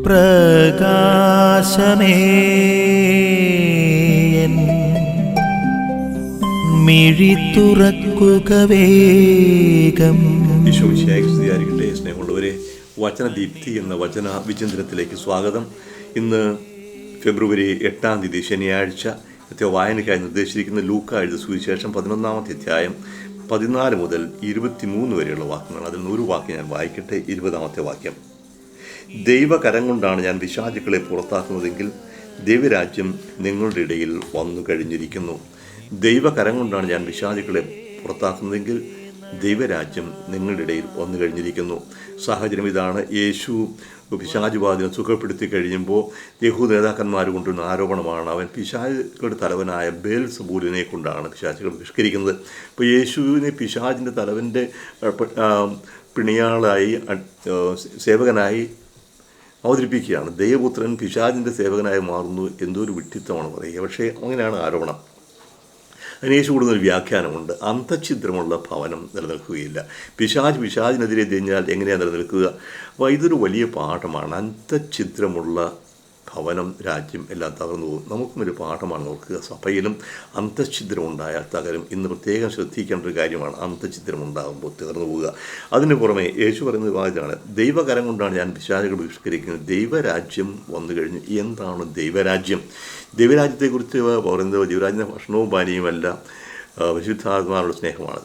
പ്രകാശമേ മിഴി തുറക്കുക വേഗം. ഈശോമിശിഹായ്ക്ക് സ്നേഹമുള്ളവരെ, വചനദീപ്തി എന്ന വചന വിചിന്തനത്തിലേക്ക് സ്വാഗതം. ഇന്ന് ഫെബ്രുവരി 8 ശനിയാഴ്ച വായനയ്ക്കായി നിർദ്ദേശിച്ചിരിക്കുന്ന ലൂക്ക എഴുതിയ സുവിശേഷം 11 അധ്യായം 14 മുതൽ 23 വരെയുള്ള വാക്യങ്ങളാണ്. അതിൽ ഒരു വാക്യം ഞാൻ വായിക്കട്ടെ. 20 വാക്യം: ദൈവകരം കൊണ്ടാണ് ഞാൻ പിശാചുക്കളെ പുറത്താക്കുന്നതെങ്കിൽ ദൈവരാജ്യം നിങ്ങളുടെ ഇടയിൽ വന്നു കഴിഞ്ഞിരിക്കുന്നു. ദൈവകരം കൊണ്ടാണ് ഞാൻ പിശാചുക്കളെ പുറത്താക്കുന്നതെങ്കിൽ ദൈവരാജ്യം നിങ്ങളുടെ ഇടയിൽ വന്നു കഴിഞ്ഞിരിക്കുന്നു. സാഹചര്യം ഇതാണ്. യേശു പിശാചുബാധനെ സുഖപ്പെടുത്തി കഴിയുമ്പോൾ യഹൂദ നേതാക്കന്മാർ കൊണ്ടുവരുന്ന ആരോപണമാണ് അവൻ പിശാചുക്കളുടെ തലവനായ ബേൽസെബൂലിനെ കൊണ്ടാണ് പിശാചുക്കൾ ബഹിഷ്കരിക്കുന്നത്. ഇപ്പോൾ യേശുവിനെ പിശാചിൻ്റെ തലവൻ്റെ പിണിയാളായി സേവകനായി അവതരിപ്പിക്കുകയാണ്. ദൈവപുത്രൻ പിശാചിൻ്റെ സേവകനായി മാറുന്നു. എന്തൊരു വിഡ്ഢിത്തമാണ് പറയുക. പക്ഷേ അങ്ങനെയാണ് ആരോപണം. അതിന് യേശു കൂടുന്നൊരു വ്യാഖ്യാനമുണ്ട്. അന്തഛിദ്രമുള്ള ഭവനം നിലനിൽക്കുകയില്ല. പിശാചിനെതിരെ തിരിഞ്ഞാൽ എങ്ങനെയാണ് നിലനിൽക്കുക? അപ്പോൾ ഇതൊരു വലിയ പാഠമാണ്. അന്തഛിദ്രമുള്ള ഭവനം, രാജ്യം എല്ലാം തകർന്നു പോകും. നമുക്കും ഒരു പാഠമാണ്. നോക്കുക, സഭയിലും അന്തഛിദ്രം ഉണ്ടായാൽ തകരും. ഇന്ന് പ്രത്യേകം ശ്രദ്ധിക്കേണ്ട ഒരു കാര്യമാണ്. അന്തഛിദ്രം ഉണ്ടാകുമ്പോൾ തകർന്നു പോവുക. അതിന് പുറമെ യേശു പറയുന്നത് വാചകമാണ്: ദൈവകരം കൊണ്ടാണ് ഞാൻ പിശാചുകൾ ബഹിഷ്കരിക്കുന്നത്. ദൈവരാജ്യം വന്നു കഴിഞ്ഞു. എന്താണ് ദൈവരാജ്യം? ദൈവരാജ്യത്തെക്കുറിച്ച് പറയുന്നത് ദൈവരാജ്യത്തിൻ്റെ ഭക്ഷണവും പാനീയവുമല്ല, പരിശുദ്ധാത്മാവിനുള്ള സ്നേഹമാണ്.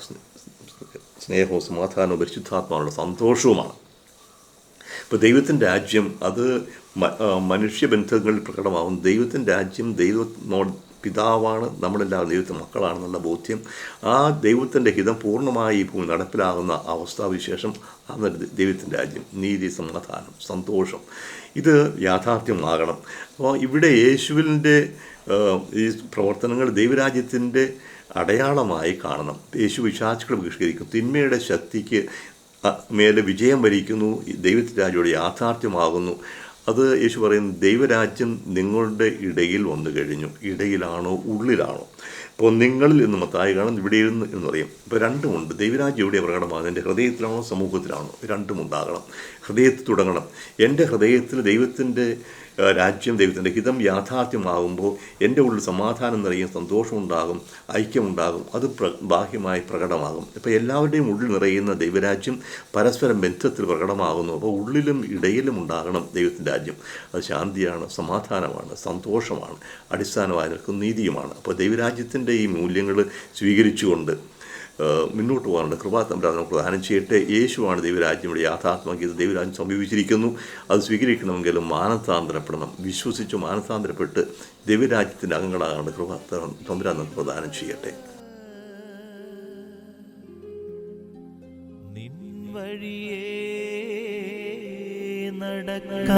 സ്നേഹവും സമാധാനവും പരിശുദ്ധാത്മാവിനുള്ള സന്തോഷവുമാണ്. ഇപ്പോൾ ദൈവത്തിൻ്റെ രാജ്യം അത് മനുഷ്യബന്ധങ്ങളിൽ പ്രകടമാകും. ദൈവത്തിൻ്റെ രാജ്യം ദൈവത്തിനോട് പിതാവാണ്, നമ്മളെല്ലാവരും ദൈവത്തിൻ്റെ മക്കളാണെന്നുള്ള ബോധ്യം, ആ ദൈവത്തിൻ്റെ ഹിതം പൂർണ്ണമായി ഈ ഭൂമി നടപ്പിലാകുന്ന അവസ്ഥാവിശേഷം ആണ് ദൈവത്തിൻ്റെ രാജ്യം. നീതി, സമാധാനം, സന്തോഷം, ഇത് യാഥാർത്ഥ്യമാകണം. അപ്പോൾ ഇവിടെ യേശുവിൻ്റെ ഈ പ്രവർത്തനങ്ങൾ ദൈവരാജ്യത്തിൻ്റെ അടയാളമായി കാണണം. യേശു പിശാചുക്കളെ ബഹിഷ്കരിക്കും. തിന്മയുടെ ശക്തിക്ക് മേലെ വിജയം വരിക്കുന്നു. ദൈവത്തിൻ്റെ രാജ്യം യാഥാർത്ഥ്യമാകുന്നു. അത് യേശു പറയുന്നു, ദൈവരാജ്യം നിങ്ങളുടെ ഇടയിൽ വന്നു കഴിഞ്ഞു. ഇടയിലാണോ ഉള്ളിലാണോ? ഇപ്പോൾ നിങ്ങളിൽ എന്ന് മത്തായി കാണും, ഇവിടെ ഇരുന്ന് എന്ന് പറയും. ഇപ്പോൾ രണ്ടുമുണ്ട്. ദൈവരാജ്യം എവിടെ പ്രകടമാകുന്നത്? എൻ്റെ ഹൃദയത്തിലാണോ സമൂഹത്തിലാണോ? രണ്ടും ഉണ്ടാകണം. ഹൃദയത്തിൽ തുടങ്ങണം. എൻ്റെ ഹൃദയത്തിൽ ദൈവത്തിൻ്റെ രാജ്യം, ദൈവത്തിൻ്റെ ഹിതം യാഥാർത്ഥ്യമാകുമ്പോൾ എൻ്റെ ഉള്ളിൽ സമാധാനം നിറയും, സന്തോഷമുണ്ടാകും, ഐക്യമുണ്ടാകും. അത് ബാഹ്യമായി പ്രകടമാകും. ഇപ്പോൾ എല്ലാവരുടെയും ഉള്ളിൽ നിറയുന്ന ദൈവരാജ്യം പരസ്പരം ബന്ധത്തിൽ പ്രകടമാകുന്നു. അപ്പോൾ ഉള്ളിലും ഇടയിലും ഉണ്ടാകണം ദൈവത്തിൻ്റെ രാജ്യം. അത് ശാന്തിയാണ്, സമാധാനമാണ്, സന്തോഷമാണ്, അടിസ്ഥാനമായി നിൽക്കുന്ന നീതിയുമാണ്. അപ്പോൾ ദൈവരാജ്യത്തിൻ്റെ ഈ മൂല്യങ്ങൾ സ്വീകരിച്ചുകൊണ്ട് മുന്നോട്ട് പോകാനുള്ള കൃപ തമ്പുരാൻ നമുക്ക് പ്രദാനം ചെയ്യട്ടെ. യേശുവാണ് ദൈവരാജ്യം ഇവിടെ യാഥാർത്ഥ്യമാക്കിയത്. ദൈവരാജ്യം സമീപിച്ചിരിക്കുന്നു. അത് സ്വീകരിക്കണമെങ്കിലും മാനസാന്തരപ്പെടണം. വിശ്വസിച്ച് മാനസാന്തരപ്പെട്ട് ദൈവരാജ്യത്തിൻ്റെ അംഗങ്ങളാകാനുള്ള കൃപ തമ്പുരാൻ നമുക്ക് പ്രദാനം ചെയ്യട്ടെ. നിൻ വഴിയേ നടക്ക